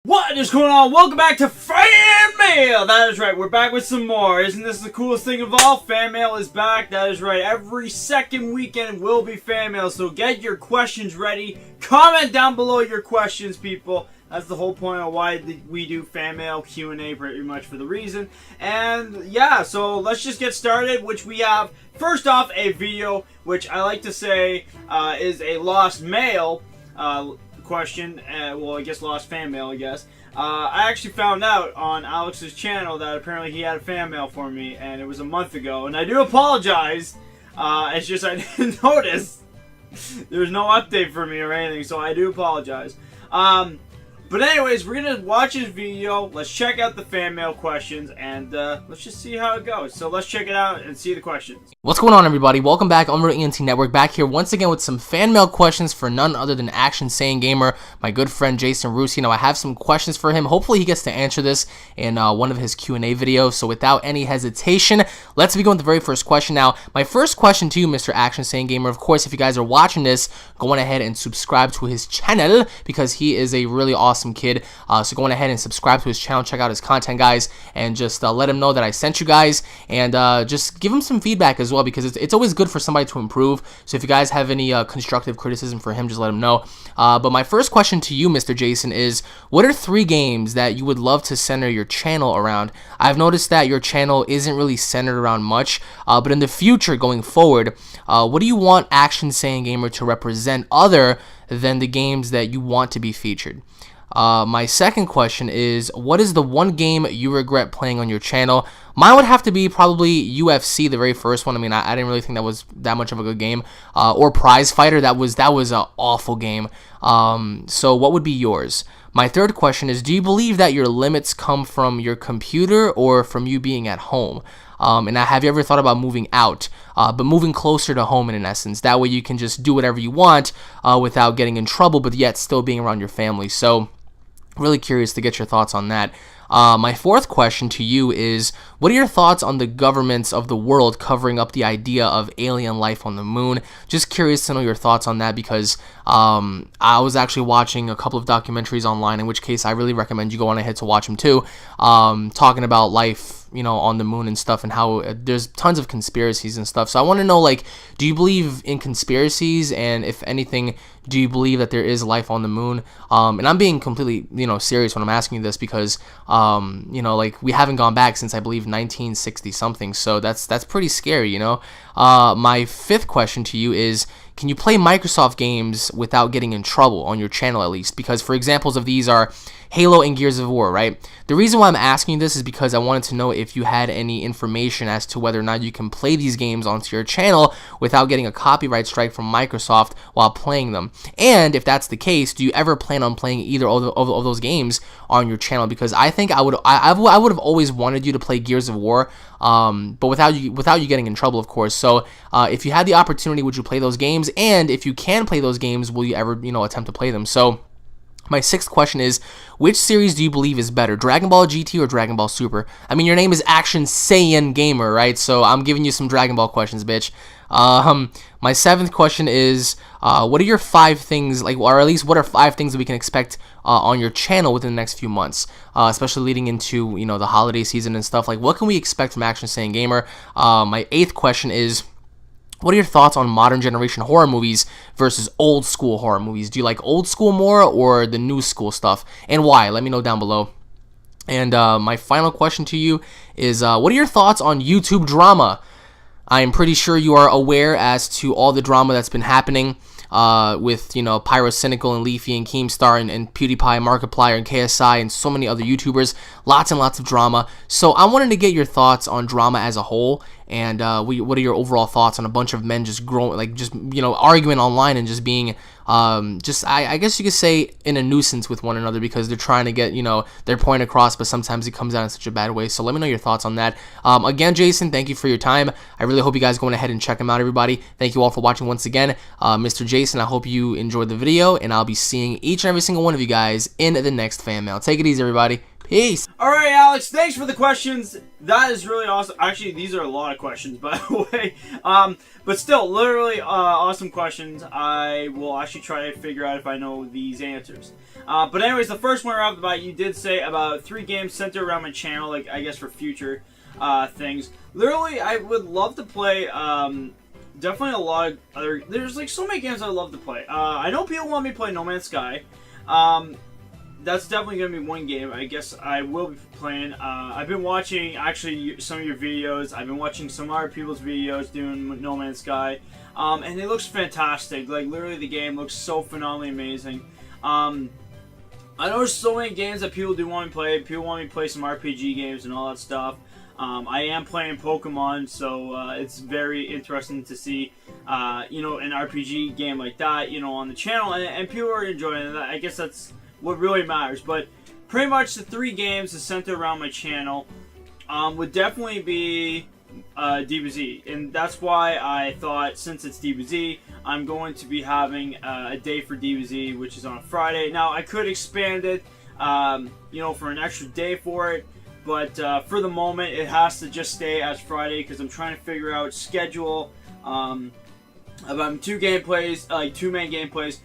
What is going on? Welcome back to Fanmail! That is right, we're back with some more. Isn't this the coolest thing of all? Fanmail is back. That is right, every second weekend will be Fanmail, so get your questions ready. Comment down below your questions, people. That's the whole point of why we do Fanmail Q&A, pretty much for the reason. And yeah, so let's just get started, which we have, first off, a video, which I like to say is a lost mail question, well, I guess lost fan mail, I guess. I actually found out on Alex's channel that apparently he had a fan mail for me, and it was a month ago, and I do apologize. It's just I didn't notice. There's no update for me or anything, so I do apologize. But anyways, we're gonna watch his video, let's check out the fan mail questions, and let's just see how it goes. So let's check it out and see the questions. What's going on, everybody? Welcome back, Unreal ENT Network, back here once again with some fan mail questions for none other than ActionSaiyanGamer, my good friend Jason Rusi. Now, I have some questions for him. Hopefully, he gets to answer this in one of his Q&A videos. So without any hesitation, let's begin with the very first question. Now, my first question to you, Mr. ActionSaiyanGamer, of course, if you guys are watching this, go on ahead and subscribe to his channel because he is a really awesome kid. So go on ahead and subscribe to his channel, check out his content, guys, and just let him know that I sent you guys, and just give him some feedback as well, because it's always good for somebody to improve. So if you guys have any constructive criticism for him, just let him know. But my first question to you, Mr. Jason, is what are 3 games that you would love to center your channel around? I've noticed that your channel isn't really centered around much, but in the future going forward, what do you want ActionSaiyanGamer to represent other than the games that you want to be featured? My second question is, what is the one game you regret playing on your channel? Mine would have to be probably UFC, the very first one. I mean, I didn't really think that was that much of a good game. Or Prize Fighter, that was an awful game. So what would be yours? My third question is, do you believe that your limits come from your computer or from you being at home? And have you ever thought about moving out, but moving closer to home in essence? That way you can just do whatever you want without getting in trouble, but yet still being around your family. So really curious to get your thoughts on that. My fourth question to you is, what are your thoughts on the governments of the world covering up the idea of alien life on the moon? Just curious to know your thoughts on that, because I was actually watching a couple of documentaries online, in which case I really recommend you go on ahead to watch them too, talking about life, you know, on the moon and stuff, and how there's tons of conspiracies and stuff. So I want to know, like, do you believe in conspiracies, and if anything, do you believe that there is life on the moon? And I'm being completely, you know, serious when I'm asking you this, because you know, like, we haven't gone back since I believe 1960 something, so that's pretty scary, you know. My fifth question to you is, can you play Microsoft games without getting in trouble on your channel, at least? Because for examples of these are Halo and Gears of War, right? The reason why I'm asking you this is because I wanted to know if you had any information as to whether or not you can play these games onto your channel without getting a copyright strike from Microsoft while playing them. And if that's the case, do you ever plan on playing either of those games on your channel? Because I think I would have always wanted you to play Gears of War, but without you getting in trouble, of course. So if you had the opportunity, would you play those games? And if you can play those games, will you ever, you know, attempt to play them? So my sixth question is, which series do you believe is better, Dragon Ball GT or Dragon Ball Super? I mean, your name is ActionSaiyanGamer, right? So I'm giving you some Dragon Ball questions, bitch. My seventh question is, what are your 5 things, like, or at least what are 5 things that we can expect on your channel within the next few months, especially leading into, you know, the holiday season and stuff? Like, what can we expect from ActionSaiyanGamer? My 8th question is, what are your thoughts on modern generation horror movies versus old school horror movies? Do you like old school more or the new school stuff? And why? Let me know down below. And my final question to you is, what are your thoughts on YouTube drama? I am pretty sure you are aware as to all the drama that's been happening with, you know, Pyrocynical and Leafy and Keemstar and PewDiePie, Markiplier and KSI and so many other YouTubers. Lots and lots of drama. So I wanted to get your thoughts on drama as a whole, and what are your overall thoughts on a bunch of men just growing, like, just, you know, arguing online and just being I guess you could say in a nuisance with one another, because they're trying to get, you know, their point across, but sometimes it comes out in such a bad way. So let me know your thoughts on that. Again, Jason, thank you for your time. I really hope you guys go ahead and check him out, everybody. Thank you all for watching once again. Mr. Jason, I hope you enjoyed the video, and I'll be seeing each and every single one of you guys in the next fan mail. Take it easy, everybody. Peace. Peace. Alright, Alex, thanks for the questions. That is really awesome. Actually, these are a lot of questions, by the way. But still, literally awesome questions. I will actually try to figure out if I know these answers. But anyways, the first one right off the bat, you did say about 3 games centered around my channel, like, I guess for future things. Literally, I would love to play, definitely a lot of other, there's like so many games I would love to play. I know people want me to play No Man's Sky. That's definitely going to be one game I guess I will be playing. I've been watching, actually, some of your videos. I've been watching some other people's videos doing No Man's Sky. And it looks fantastic. Like, literally, the game looks so phenomenally amazing. I know there's so many games that people do want me to play. People want me to play some RPG games and all that stuff. I am playing Pokemon, so it's very interesting to see, you know, an RPG game like that, you know, on the channel. And people are enjoying it. I guess that's what really matters. But pretty much the 3 games that center around my channel would definitely be DBZ, and that's why I thought, since it's DBZ, I'm going to be having a day for DBZ, which is on a Friday. Now I could expand it, you know, for an extra day for it, but for the moment it has to just stay as Friday because I'm trying to figure out schedule about 2 gameplays, like 2 main gameplays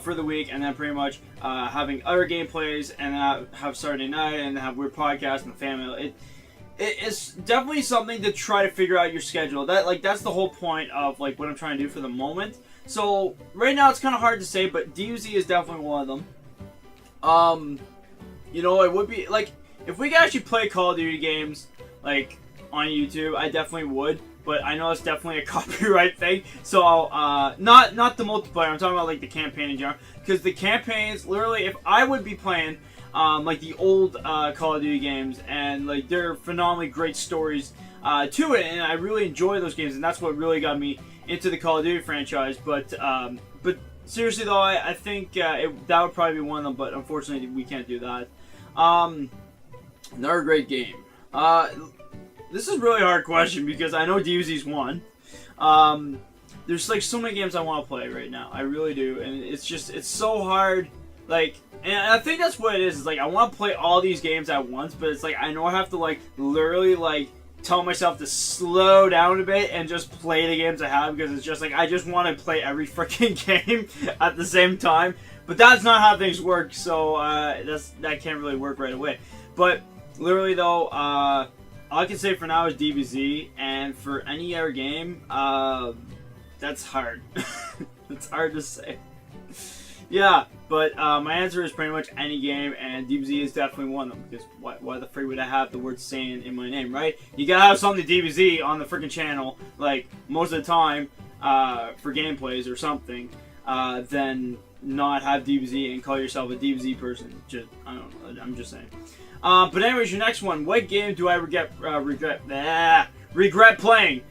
for the week, and then pretty much having other gameplays, and then have Saturday night, and have weird podcasts and the Fanmail. It's definitely something to try to figure out your schedule. That's the whole point of like what I'm trying to do for the moment. So right now it's kind of hard to say, but DUZ is definitely one of them. You know, it would be like if we could actually play Call of Duty games like on YouTube, I definitely would. But I know it's definitely a copyright thing, so not the multiplayer. I'm talking about like the campaign in general, because the campaigns, literally, if I would be playing like the old Call of Duty games, and like they're phenomenally great stories to it, and I really enjoy those games, and that's what really got me into the Call of Duty franchise. But seriously though, I think that would probably be one of them. But unfortunately, we can't do that. Another great game. This is a really hard question because I know DBZ's one. There's like so many games I want to play right now. I really do, and it's so hard. Like, and I think that's what it is. It's like I want to play all these games at once, but it's like I know I have to like literally like tell myself to slow down a bit and just play the games I have, because it's just like I just want to play every freaking game at the same time. But that's not how things work. So that can't really work right away. But literally though, all I can say for now is DBZ, and for any other game, that's hard. It's hard to say. Yeah, but my answer is pretty much any game, and DBZ is definitely one of them, because why the frick would I have the word Saiyan in my name, right? You gotta have something DBZ on the freaking channel, like, most of the time, for gameplays or something, then not have DBZ and call yourself a DBZ person. I don't know, I'm just saying. But anyways, your next one. What game do I regret playing?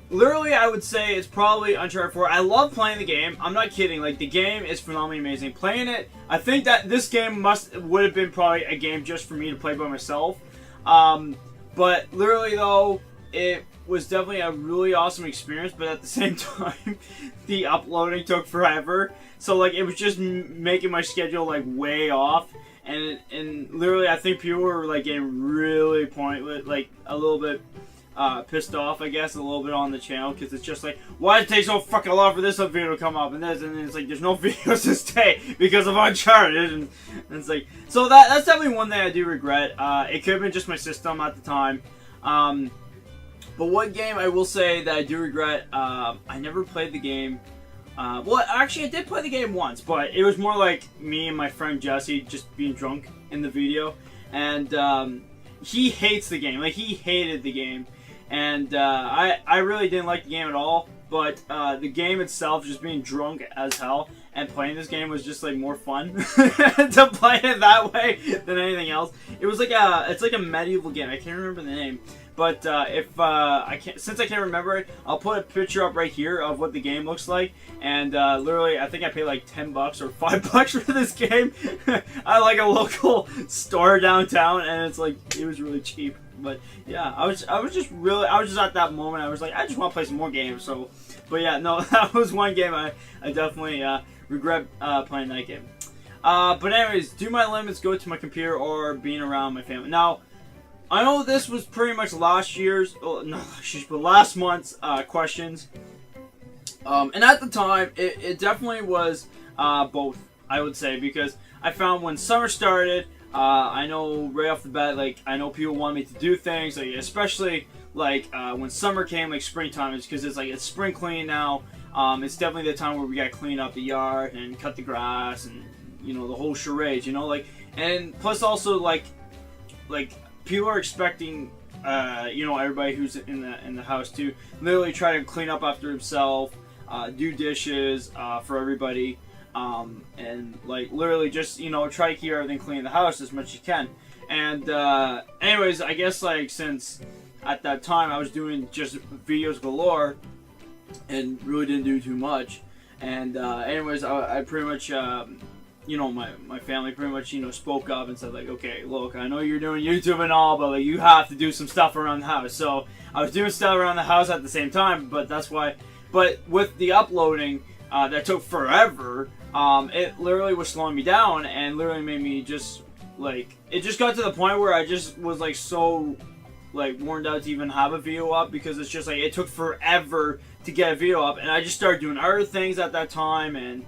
Literally, I would say it's probably Uncharted 4. I love playing the game. I'm not kidding. Like, the game is phenomenally amazing. Playing it, I think that this game would have been probably a game just for me to play by myself. But literally, though, it was definitely a really awesome experience. But at the same time, the uploading took forever. So, like, it was just making my schedule, like, way off. And literally, I think people were, like, getting really pointless, like, a little bit pissed off, I guess, a little bit on the channel, because it's just like, why does it take so fucking long for this video to come up, and it's like, there's no videos to stay because of Uncharted, and it's like, so that's definitely one thing I do regret. It could have been just my system at the time. But one game I will say that I do regret, I never played the game. Well, actually, I did play the game once, but it was more like me and my friend Jesse just being drunk in the video, and he hates the game. Like, he hated the game, and I really didn't like the game at all. But the game itself, just being drunk as hell and playing this game, was just like more fun to play it that way than anything else. It was like it's like a medieval game. I can't remember the name. But since I can't remember it, I'll put a picture up right here of what the game looks like. And literally, I think I paid like $10 or $5 for this game at like a local store downtown, and it's like it was really cheap. But yeah, I was just at that moment. I was like, I just want to play some more games. So, but yeah, no, that was one game I definitely regret playing that game. But anyways, do my limits go to my computer or being around my family? Now, I know this was pretty much last year's, oh, not last year's, but last month's questions. And at the time, it definitely was both, I would say, because I found when summer started, I know right off the bat, like, I know people want me to do things, like, especially, like, when summer came, like, springtime, it's because it's, like, it's spring clean now. It's definitely the time where we gotta clean up the yard and cut the grass and, you know, the whole charade, you know, like, and plus also, like, people are expecting, you know, everybody who's in the house to literally try to clean up after himself, do dishes, for everybody, and, like, literally just, you know, try to keep everything clean in the house as much as you can. And, anyways, I guess, like, since at that time I was doing just videos galore and really didn't do too much, and, anyways, I pretty much, you know, my family pretty much, you know, spoke up and said, like, okay, look, I know you're doing YouTube and all, but, like, you have to do some stuff around the house. So I was doing stuff around the house at the same time, but that's why, but with the uploading, that took forever, it literally was slowing me down and literally made me just, like, it just got to the point where I just was, like, so, like, worn out to even have a video up, because it's just, like, it took forever to get a video up, and I just started doing other things at that time, and,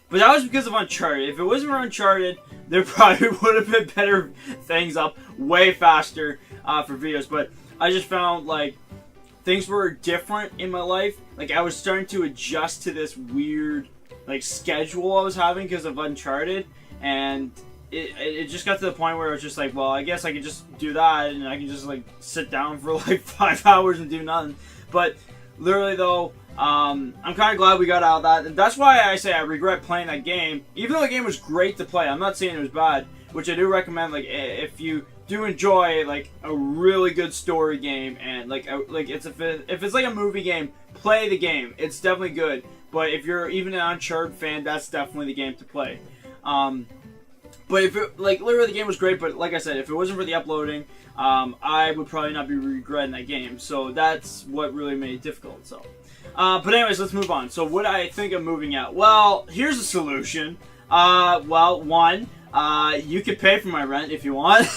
but that was because of Uncharted. If it wasn't for Uncharted, there probably would have been better things up way faster, for videos, but I just found, like, things were different in my life. Like, I was starting to adjust to this weird, like, schedule I was having because of Uncharted, and it just got to the point where I was just like, well, I guess I could just do that, and I can just, like, sit down for, like, 5 hours and do nothing. But literally, though, I'm kind of glad we got out of that, and that's why I say I regret playing that game. Even though the game was great to play, I'm not saying it was bad, which I do recommend, like, if you do enjoy, like, a really good story game, and, like, if it's like a movie game, play the game. It's definitely good. But if you're even an Uncharted fan, that's definitely the game to play. But if it, like, literally the game was great, but like I said, if it wasn't for the uploading, I would probably not be regretting that game. So that's what really made it difficult. So, but anyways, let's move on. So what I think of moving out? Well, here's a solution. Well, one, you could pay for my rent if you want.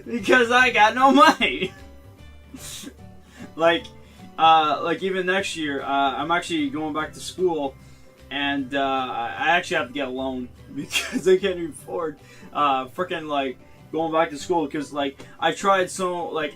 Because I got no money. Like even next year, I'm actually going back to school, and I actually have to get a loan because I can't even afford freaking, like, going back to school, because, like, I tried so, like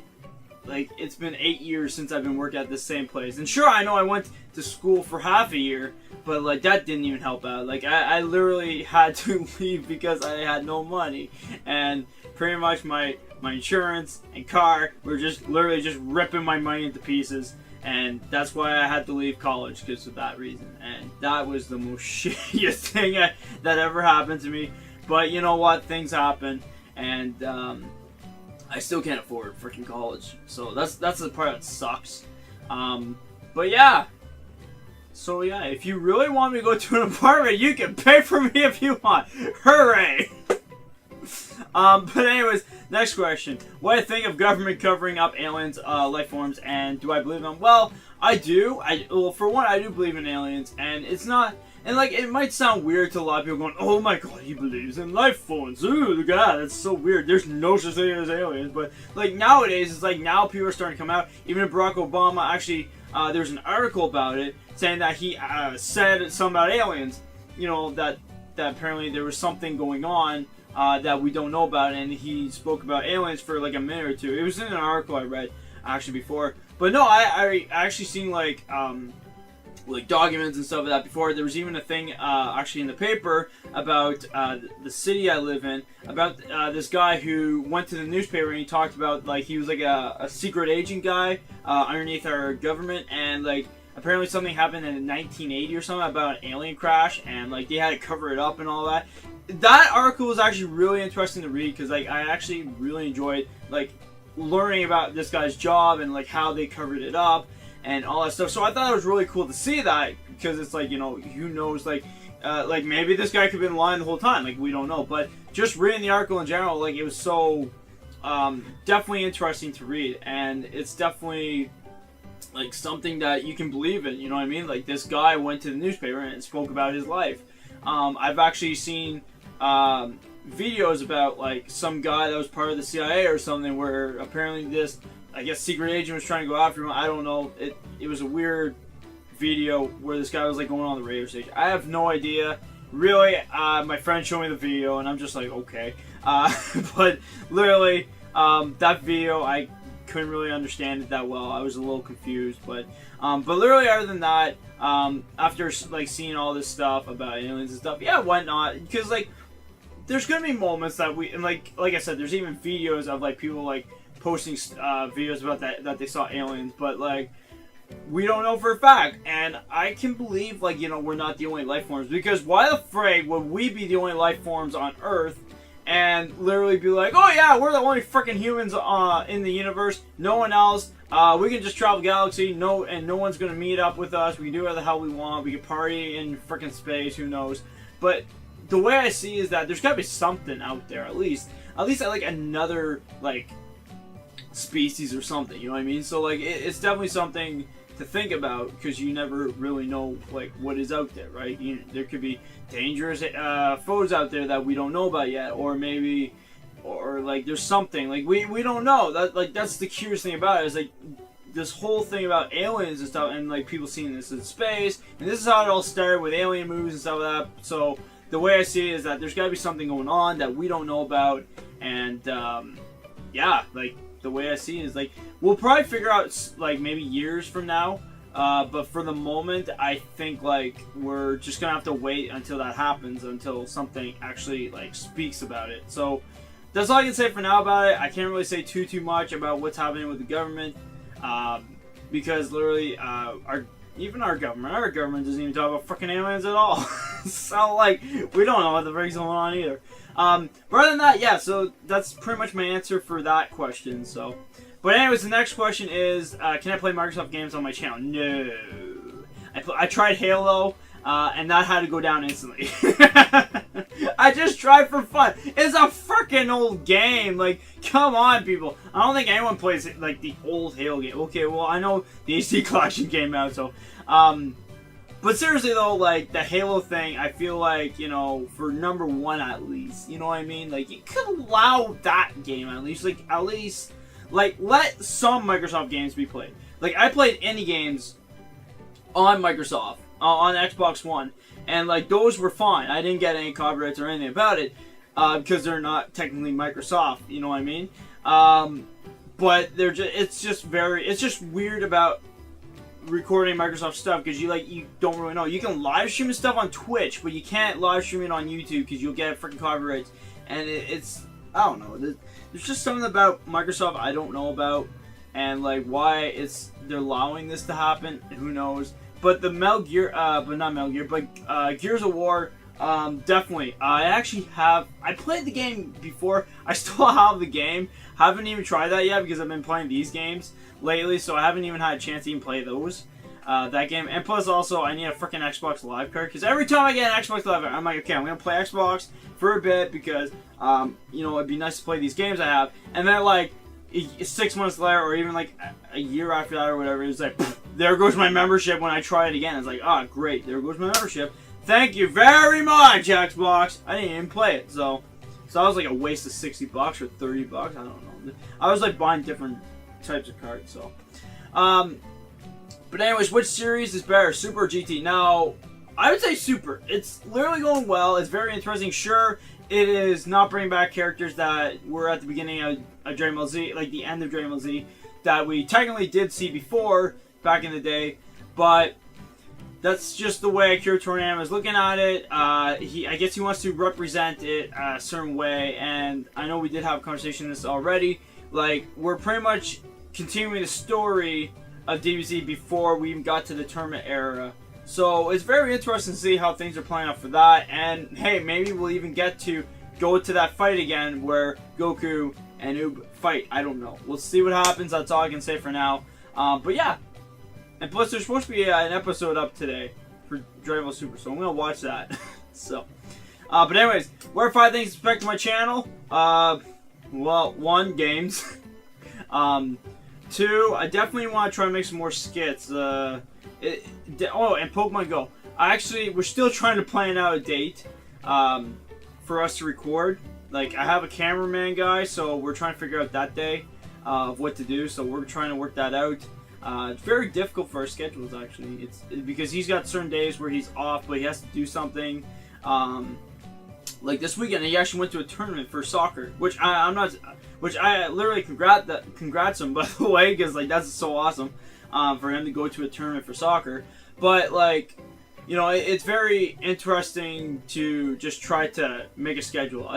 it's been 8 years since I've been working at the same place. And sure, I know I went to school for half a year, but, like, that didn't even help out. Like, I literally had to leave because I had no money, and pretty much my insurance and car were just literally just ripping my money into pieces. And that's why I had to leave college, because of that reason. And that was the most shittiest thing that ever happened to me. But you know what? Things happen. And I still can't afford freaking college. So that's the part that sucks. But yeah. So yeah, if you really want me to go to an apartment, you can pay for me if you want. Hooray! But anyways, next question. What do I think of government covering up aliens, life forms, and do I believe them? Well, I do. Well, for one, I do believe in aliens, and it's not, and, like, it might sound weird to a lot of people going, oh my god, he believes in life forms. Ooh, god, that's so weird. There's no such thing as aliens. But, like, nowadays, it's like now people are starting to come out. Even Barack Obama, actually, there's an article about it saying that he said something about aliens. You know, that apparently there was something going on that we don't know about, and he spoke about aliens for like a minute or two. It was in an article I read actually before, but no, I actually seen like documents and stuff like that before. There was even a thing actually in the paper about the city I live in, about this guy who went to the newspaper and he talked about, like, he was like a secret agent guy underneath our government, and, like, apparently something happened in 1980 or something about an alien crash, and, like, they had to cover it up and all that. That article was actually really interesting to read, because, like, I actually really enjoyed, like, learning about this guy's job and, like, how they covered it up and all that stuff. So I thought it was really cool to see that, because it's like, you know, who knows, like maybe this guy could have been lying the whole time, like, we don't know. But just reading the article in general, like, it was so definitely interesting to read, and it's definitely like something that you can believe in. You know what I mean? Like this guy went to the newspaper and spoke about his life. I've actually seen videos about like some guy that was part of the CIA or something, where apparently this, I guess, secret agent was trying to go after him. I don't know. It was a weird video where this guy was like going on the radio station. I have no idea. Really, my friend showed me the video and I'm just like, okay. But literally, that video, I couldn't really understand it that well. I was a little confused, but literally other than that, after like seeing all this stuff about aliens and stuff, yeah, why not? Because like, there's gonna be moments that we, and like I said, there's even videos of like people like posting videos about that they saw aliens, but like, we don't know for a fact. And I can believe, like, you know, we're not the only life forms, because why the frig would we be the only life forms on Earth and literally be like, oh yeah, we're the only freaking humans in the universe, no one else, we can just travel galaxy, no one's gonna meet up with us, we can do whatever the hell we want, we can party in freaking space, who knows. But the way I see is that there's gotta be something out there, at least like another like species or something, you know what I mean? So like it's definitely something to think about, because you never really know like what is out there, right? There could be dangerous foes out there that we don't know about yet, or maybe, or like there's something like we don't know. That's the curious thing about it, is like this whole thing about aliens and stuff, and like people seeing this in space, and this is how it all started with alien movies and stuff like that. So the way I see it is that there's got to be something going on that we don't know about, and yeah, like the way I see it is like we'll probably figure out like maybe years from now, but for the moment I think like we're just gonna have to wait until that happens, until something actually like speaks about it. So that's all I can say for now about it. I can't really say too much about what's happening with the government, because literally our government doesn't even talk about freaking aliens at all. So like we don't know what the frick's going on either. But other than that, yeah, so that's pretty much my answer for that question. So, but anyways, the next question is, can I play Microsoft games on my channel? No. I tried Halo, and that had to go down instantly. I just tried for fun. It's a freaking old game. Like, come on, people. I don't think anyone plays like the old Halo game. Okay, well, I know the HD collection came out, so, but seriously though, like the Halo thing, I feel like, you know, for number one at least, you know what I mean? Like you could allow that game at least, like let some Microsoft games be played. Like I played indie games on Microsoft, on Xbox One, and like those were fine. I didn't get any copyrights or anything about it, because they're not technically Microsoft, you know what I mean? But they're it's just weird about recording Microsoft stuff, because you don't really know. You can live stream stuff on Twitch, but you can't live stream it on YouTube because you'll get freaking copyrights. And it's, I don't know. There's just something about Microsoft I don't know about, and like why they're allowing this to happen. Who knows? But the Gears of War, definitely. I played the game before. I still have the game. Haven't even tried that yet because I've been playing these games lately, so I haven't even had a chance to even play those. That game. And plus also, I need a freaking Xbox Live card, because every time I get an Xbox Live card, I'm like, okay, I'm going to play Xbox for a bit, because, you know, it'd be nice to play these games I have. And then, like, 6 months later, or even, like, a year after that or whatever, it's like, pff, there goes my membership when I try it again. It's like, ah, great, there goes my membership. Thank you very much, Xbox. I didn't even play it, so that was like a waste of $60 or $30. I don't know. I was like buying different types of cards, so. But anyways, which series is better, Super or GT? Now, I would say Super. It's literally going well. It's very interesting. Sure, it is not bringing back characters that were at the beginning of Dragon Ball Z, like the end of Dragon Ball Z, that we technically did see before back in the day, but that's just the way Akira Toriyama is looking at it. I guess he wants to represent it a certain way, and I know we did have a conversation on this already. Like, we're pretty much continuing the story of DBZ before we even got to the tournament era. So it's very interesting to see how things are playing out for that. And hey, maybe we'll even get to go to that fight again where Goku and Oob fight. I don't know. We'll see what happens. That's all I can say for now. But yeah. And plus, there's supposed to be an episode up today for Dragon Ball Super, so I'm gonna watch that. So, but anyways, what are 5 things to expect to my channel? Well, 1, games. 2, I definitely want to try to make some more skits. Oh, and Pokemon Go. We're still trying to plan out a date for us to record. Like, I have a cameraman guy, so we're trying to figure out that day of what to do. So we're trying to work that out. It's very difficult for our schedules, actually. It's because he's got certain days where he's off, but he has to do something. Like this weekend, he actually went to a tournament for soccer, which I literally congrats him, by the way, because like that's so awesome for him to go to a tournament for soccer. But like, you know, it's very interesting to just try to make a schedule.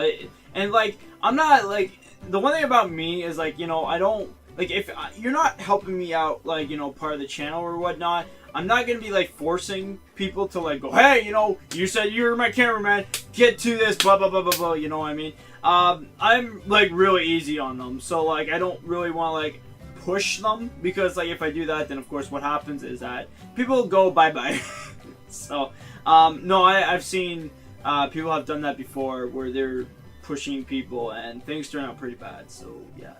And like, I'm not like, the one thing about me is like, you know, I don't like, if you're not helping me out, like, you know, part of the channel or whatnot, I'm not gonna be like forcing people to like go, hey, you know, you said you're my cameraman, get to this, blah blah blah blah blah. You know what I mean? I'm like really easy on them, so like I don't really want to like push them, because like if I do that, then of course what happens is that people go bye bye. So no, I've seen people have done that before where they're pushing people and things turn out pretty bad. So yeah,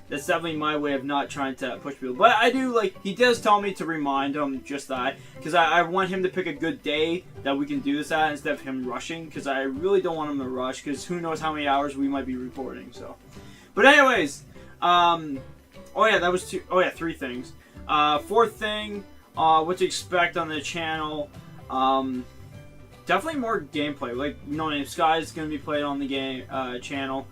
that's definitely my way of not trying to push people. But I do, like, he does tell me to remind him just that, because I want him to pick a good day that we can do this at instead of him rushing, because I really don't want him to rush, because who knows how many hours we might be recording, so. But anyways, oh yeah, that was 3 things. 4th thing, what to expect on the channel, definitely more gameplay. Like, No Name Sky is going to be played on the channel.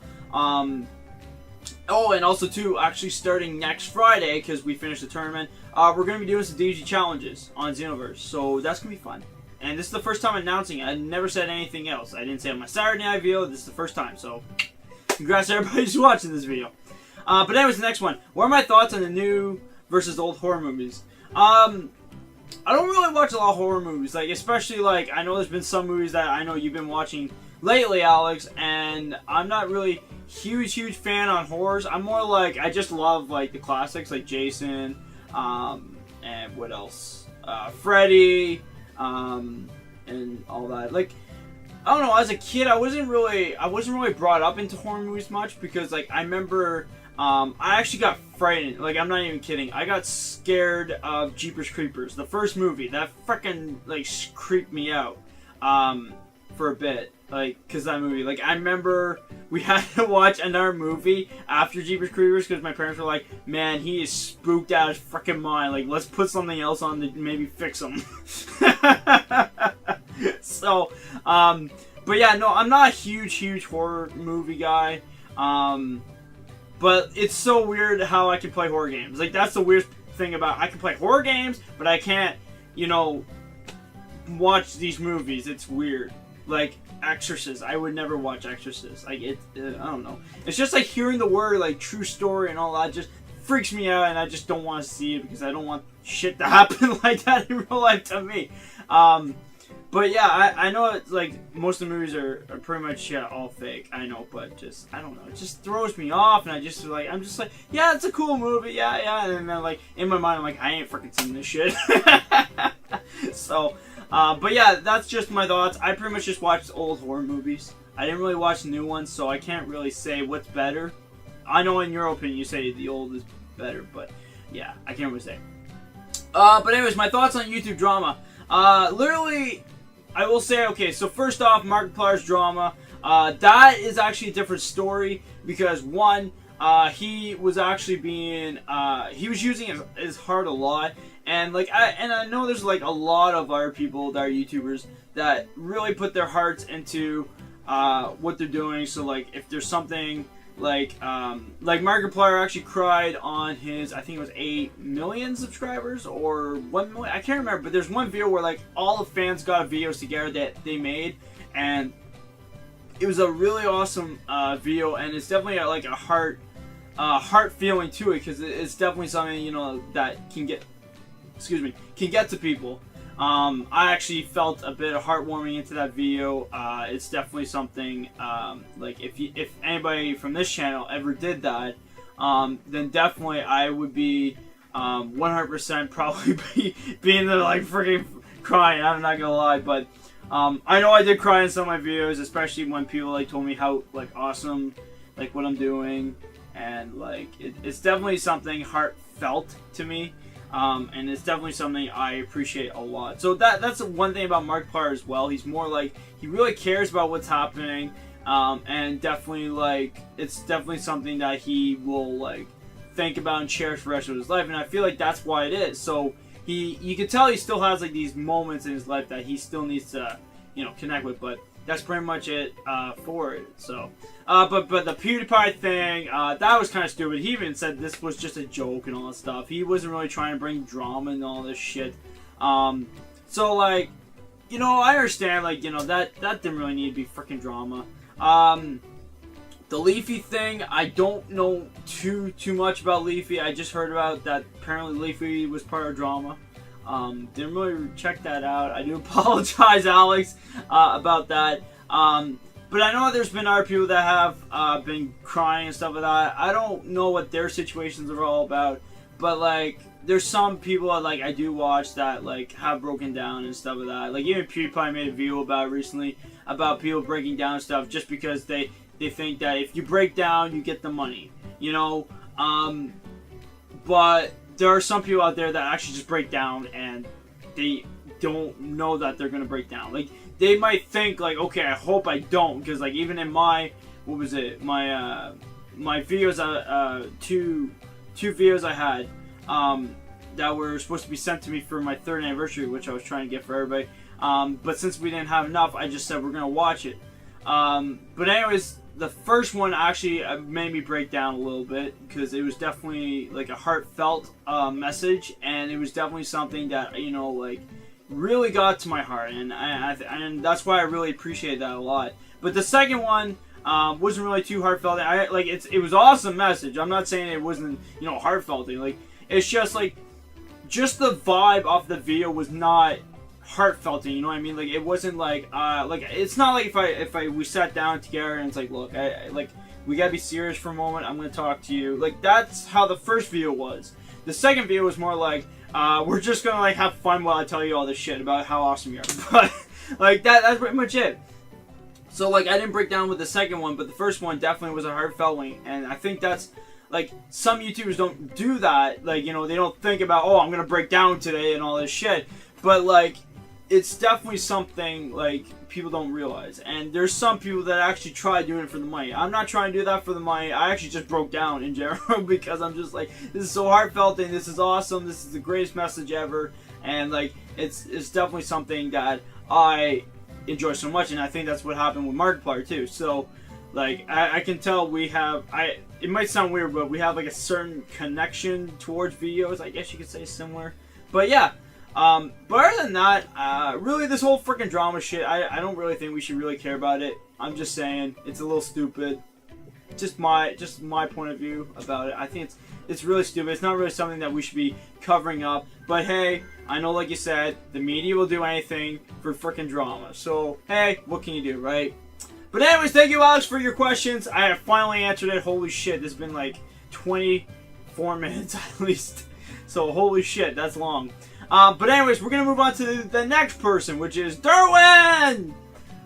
Oh, and also too, actually starting next Friday, because we finished the tournament, we're going to be doing some DG challenges on Xenoverse, so that's going to be fun. And this is the first time announcing it. I never said anything else. I didn't say on my Saturday night video. This is the first time, so congrats to everybody who's watching this video. But anyways, the next one. What are my thoughts on the new versus old horror movies? I don't really watch a lot of horror movies, like, especially, like, I know there's been some movies that I know you've been watching lately, Alex, and I'm not really huge fan on horrors. I'm more like, I just love like the classics like Jason, and what else? Freddy, and all that. Like, I don't know, as a kid I wasn't really brought up into horror movies much, because like I remember I actually got frightened. Like, I'm not even kidding. I got scared of Jeepers Creepers, the first movie. That freaking like creeped me out for a bit. Like, cause that movie, like, I remember we had to watch another movie after Jeepers Creepers, because my parents were like, man, he is spooked out of his freaking mind, like, let's put something else on to maybe fix him. So, but yeah, no, I'm not a huge horror movie guy, but it's so weird how I can play horror games. Like, that's the weird thing about, I can play horror games, but I can't, you know, watch these movies. It's weird. Like, Exorcist, I would never watch Exorcist. Like, I don't know. It's just like hearing the word like true story and all that just freaks me out, and I just don't want to see it, because I don't want shit to happen like that in real life to me. But yeah, I know it's like most of the movies are pretty much all fake. I know, but just, I don't know. It just throws me off, and I'm just like, yeah, it's a cool movie, yeah, and then like in my mind I'm like, I ain't freaking seeing this shit. So. But yeah, that's just my thoughts. I pretty much just watched old horror movies. I didn't really watch new ones, so I can't really say what's better. I know in your opinion you say the old is better, but yeah, I can't really say. But anyways, my thoughts on YouTube drama. Literally, I will say, okay, so first off, Markiplier's drama. That is actually a different story, because one, he was actually being, he was using his heart a lot. And like I know there's like a lot of other people that are YouTubers that really put their hearts into what they're doing. So like if there's something like Markiplier actually cried on his, I think it was 8 million subscribers or 1 million, I can't remember, but there's one video where like all the fans got videos together that they made, and it was a really awesome video, and it's definitely like a heart feeling to it, because it's definitely something, you know, that can get to people. I actually felt a bit of heartwarming into that video. It's definitely something, like if anybody from this channel ever did that, then definitely I would be 100% probably being there like freaking crying. I'm not gonna lie, but I know I did cry in some of my videos, especially when people like told me how like awesome like what I'm doing, and like it's definitely something heartfelt to me. And it's definitely something I appreciate a lot. So that's one thing about Markiplier as well. He's more like, he really cares about what's happening, and definitely like, it's definitely something that he will like think about and cherish for the rest of his life. And I feel like that's why it is. So you can tell he still has like these moments in his life that he still needs to, you know, connect with. But that's pretty much it for it. So, but the PewDiePie thing, that was kind of stupid. He even said this was just a joke and all that stuff. He wasn't really trying to bring drama and all this shit. So like, you know, I understand, like, you know, that didn't really need to be freaking drama. The Leafy thing, I don't know too much about Leafy. I just heard about that apparently Leafy was part of drama. Didn't really check that out. I do apologize, Alex, about that. But I know there's been other people that have been crying and stuff like that. I don't know what their situations are all about, but like, there's some people that, like, I do watch that like have broken down and stuff like that. Like even PewDiePie made a video about it recently about people breaking down stuff just because they think that if you break down, you get the money, you know. But there are some people out there that actually just break down and they don't know that they're gonna break down. Like they might think like, okay, I hope I don't, because like even in my my videos, two videos I had that were supposed to be sent to me for my 3rd anniversary, which I was trying to get for everybody. But since we didn't have enough, I just said we're gonna watch it. But anyways, the first one actually made me break down a little bit because it was definitely like a heartfelt message, and it was definitely something that, you know, like really got to my heart, and and that's why I really appreciate that a lot. But the second one wasn't really too heartfelt. It was awesome message. I'm not saying it wasn't, you know, heartfelt. Like it's just like, just the vibe of the video was not heartfelt, you know what I mean? Like it wasn't like it's not like if we sat down together and it's like, look, I like, we gotta be serious for a moment, I'm gonna talk to you. Like that's how the first video was. The second video was more like, we're just gonna like have fun while I tell you all this shit about how awesome you are. But like that's pretty much it. So like, I didn't break down with the second one, but the first one definitely was a heartfelt one, and I think that's like, some YouTubers don't do that. Like, you know, they don't think about, oh, I'm gonna break down today and all this shit. But like, it's definitely something like people don't realize, and there's some people that actually try doing it for the money. I'm not trying to do that for the money. I actually just broke down in general because I'm just like, this is so heartfelt and this is awesome. This is the greatest message ever, and like, it's definitely something that I enjoy so much, and I think that's what happened with Markiplier too. So like, I can tell we have, it might sound weird, but we have like a certain connection towards videos, I guess you could say, similar. But yeah. But other than that, really this whole freaking drama shit, I don't really think we should really care about it. I'm just saying, it's a little stupid. Just my point of view about it. I think it's really stupid. It's not really something that we should be covering up. But hey, I know, like you said, the media will do anything for freaking drama. So hey, what can you do, right? But anyways, thank you, Alex, for your questions. I have finally answered it. Holy shit, this has been like 24 minutes at least. So holy shit, that's long. But anyways, we're gonna move on to the next person, which is Derwin!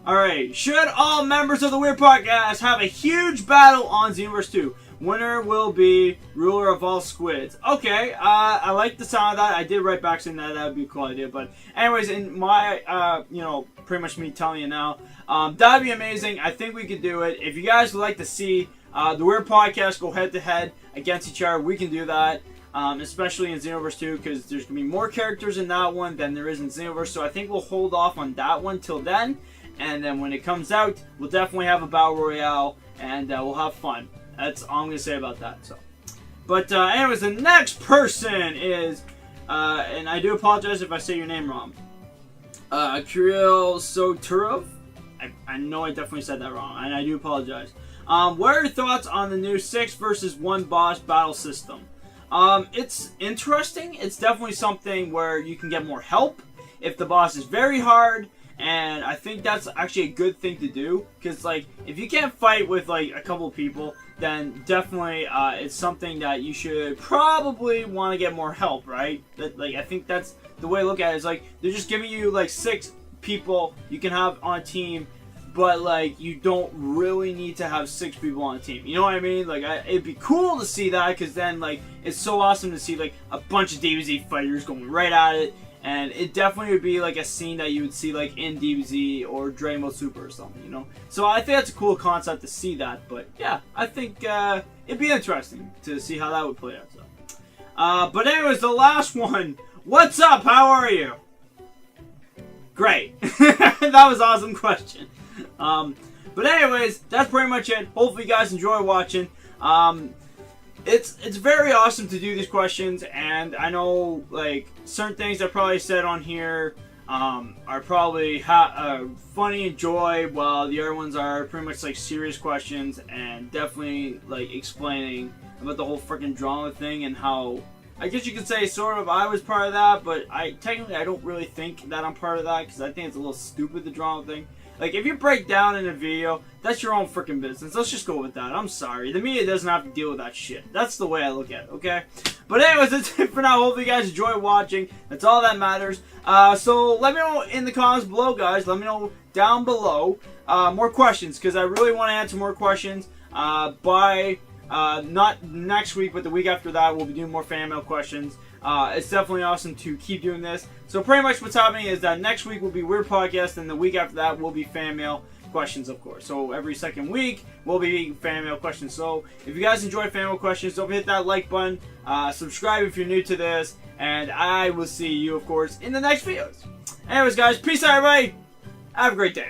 Alright, should all members of the Weird Podcast have a huge battle on Xenoverse 2? Winner will be ruler of all squids. Okay, I like the sound of that. I did write back saying that would be a cool idea. But anyways, in my, you know, pretty much me telling you now, that'd be amazing. I think we could do it. If you guys would like to see the Weird Podcast go head-to-head against each other, we can do that. Especially in Xenoverse 2, because there's going to be more characters in that one than there is in Xenoverse, so I think we'll hold off on that one till then, and then when it comes out, we'll definitely have a Battle Royale, and we'll have fun. That's all I'm going to say about that. So, but anyways, the next person is, and I do apologize if I say your name wrong, Kirill Soturov. I know I definitely said that wrong, and I do apologize. What are your thoughts on the new 6 versus 1 boss battle system? It's interesting. It's definitely something where you can get more help if the boss is very hard, and I think that's actually a good thing to do, because like, if you can't fight with like a couple people, then definitely it's something that you should probably want to get more help, right? Like, I think that's the way I look at it. Is like, they're just giving you like 6 people you can have on a team, but like you don't really need to have 6 people on a team. You know what I mean? Like it'd be cool to see that, because then like it's so awesome to see like a bunch of DBZ fighters going right at it, and it definitely would be like a scene that you would see like in DBZ or Dragon Ball Super or something, you know? So I think that's a cool concept to see that, but yeah, I think it'd be interesting to see how that would play out. So. But anyways, the last one. What's up? How are you? Great. That was an awesome question. But anyways, that's pretty much it. Hopefully you guys enjoy watching. It's very awesome to do these questions, and I know like certain things I probably said on here are probably funny and joy, while the other ones are pretty much like serious questions and definitely like explaining about the whole freaking drama thing and how, I guess you could say sort of I was part of that, but technically I don't really think that I'm part of that, because I think it's a little stupid, the drama thing. Like, if you break down in a video, that's your own freaking business. Let's just go with that. I'm sorry. The media doesn't have to deal with that shit. That's the way I look at it, okay? But anyways, that's it for now. Hopefully you guys enjoy watching. That's all that matters. So let me know in the comments below, guys. Let me know down below more questions, because I really want to answer more questions by... not next week, but the week after that, we'll be doing more fan mail questions. It's definitely awesome to keep doing this. So pretty much what's happening is that next week will be Weird Podcast, and the week after that will be fan mail questions, of course. So every second week will be fan mail questions. So if you guys enjoy fan mail questions, don't forget that like button. Subscribe if you're new to this, and I will see you, of course, in the next videos. Anyways, guys, peace out, everybody. Have a great day.